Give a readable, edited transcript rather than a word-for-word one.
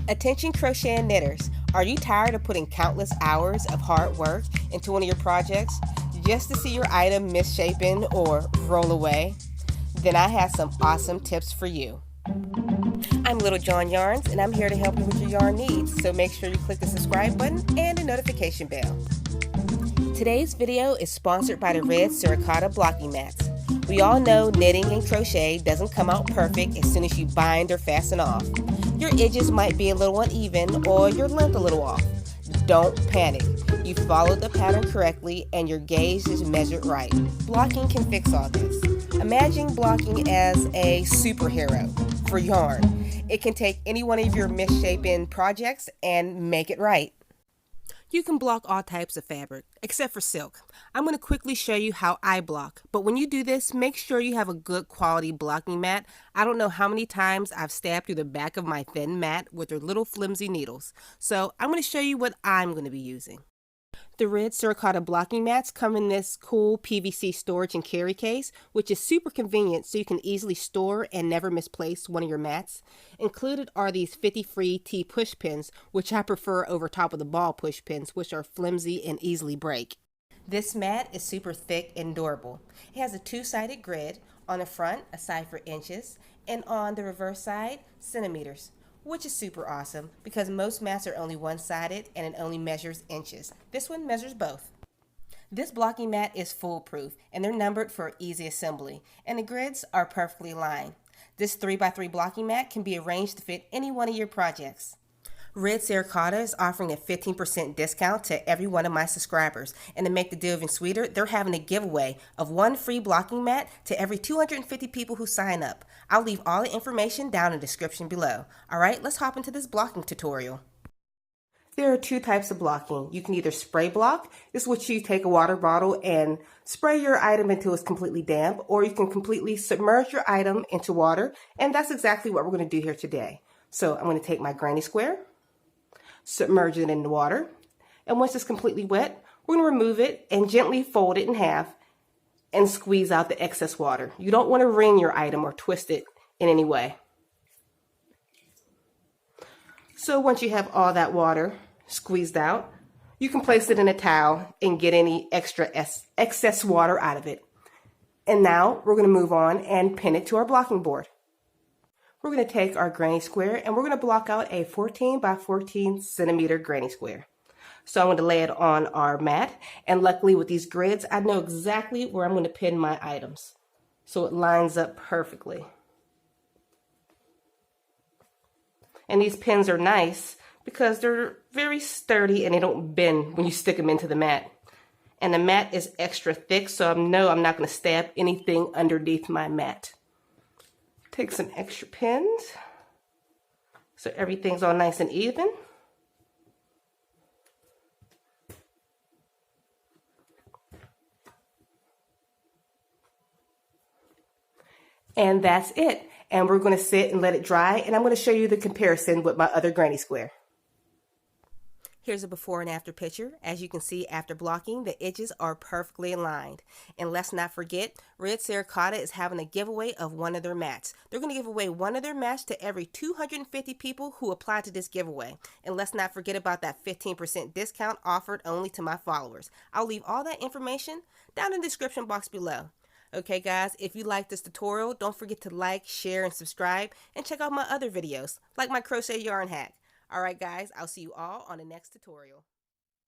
Attention crochet and knitters, are you tired of putting countless hours of hard work into one of your projects just to see your item misshapen or roll away? Then I have some awesome tips for you. I'm Littlejohn Yarns, and I'm here to help you with your yarn needs, so make sure you click the subscribe button and the notification bell. Today's video is sponsored by the red Suricata blocking mats. We all know knitting and crochet doesn't come out perfect as soon as you bind or fasten off. Your edges might be a little uneven or your length a little off. Don't panic. You followed the pattern correctly and your gauge is measured right. Blocking can fix all this. Imagine blocking as a superhero for yarn. It can take any one of your misshapen projects and make it right. You can block all types of fabric, except for silk. I'm going to quickly show you how I block, but when you do this, make sure you have a good quality blocking mat. I don't know how many times I've stabbed through the back of my thin mat with their little flimsy needles. So I'm going to show you what I'm going to be using. The red Suricata blocking mats come in this cool PVC storage and carry case, which is super convenient so you can easily store and never misplace one of your mats. Included are these 50 free T push pins, which I prefer over top of the ball push pins, which are flimsy and easily break. This mat is super thick and durable. It has a two-sided grid, on the front a side for inches, and on the reverse side, centimeters. Which is super awesome because most mats are only one-sided and it only measures inches. This one measures both. This blocking mat is foolproof and they're numbered for easy assembly, and the grids are perfectly aligned. This 3x3 blocking mat can be arranged to fit any one of your projects. Red Suricata is offering a 15% discount to every one of my subscribers, and to make the deal even sweeter, they're having a giveaway of one free blocking mat to every 250 people who sign up. I'll leave all the information down in the description below. Alright, let's hop into this blocking tutorial. There are two types of blocking. You can either spray block. This is what you take a water bottle and spray your item until it's completely damp, or you can completely submerge your item into water, and that's exactly what we're going to do here today. So I'm going to take my granny square, submerge it in the water, and once it's completely wet, we're going to remove it and gently fold it in half and squeeze out the excess water. You don't want to wring your item or twist it in any way. So once you have all that water squeezed out, you can place it in a towel and get any extra excess water out of it. And now we're going to move on and pin it to our blocking board. We're going to take our granny square and we're going to block out a 14 by 14 centimeter granny square. So I'm going to lay it on our mat, and luckily with these grids, I know exactly where I'm going to pin my items. So it lines up perfectly. And these pins are nice because they're very sturdy and they don't bend when you stick them into the mat. And the mat is extra thick, so I know I'm not going to stab anything underneath my mat. Take some extra pins so everything's all nice and even. And that's it. And we're going to sit and let it dry, and I'm going to show you the comparison with my other granny square. Here's a before and after picture. As you can see, after blocking, the edges are perfectly aligned. And let's not forget, Red Suricata is having a giveaway of one of their mats. They're going to give away one of their mats to every 250 people who apply to this giveaway. And let's not forget about that 15% discount offered only to my followers. I'll leave all that information down in the description box below. Okay guys, if you like this tutorial, don't forget to like, share, and subscribe, and check out my other videos, like my crochet yarn hack. Alright guys, I'll see you all on the next tutorial.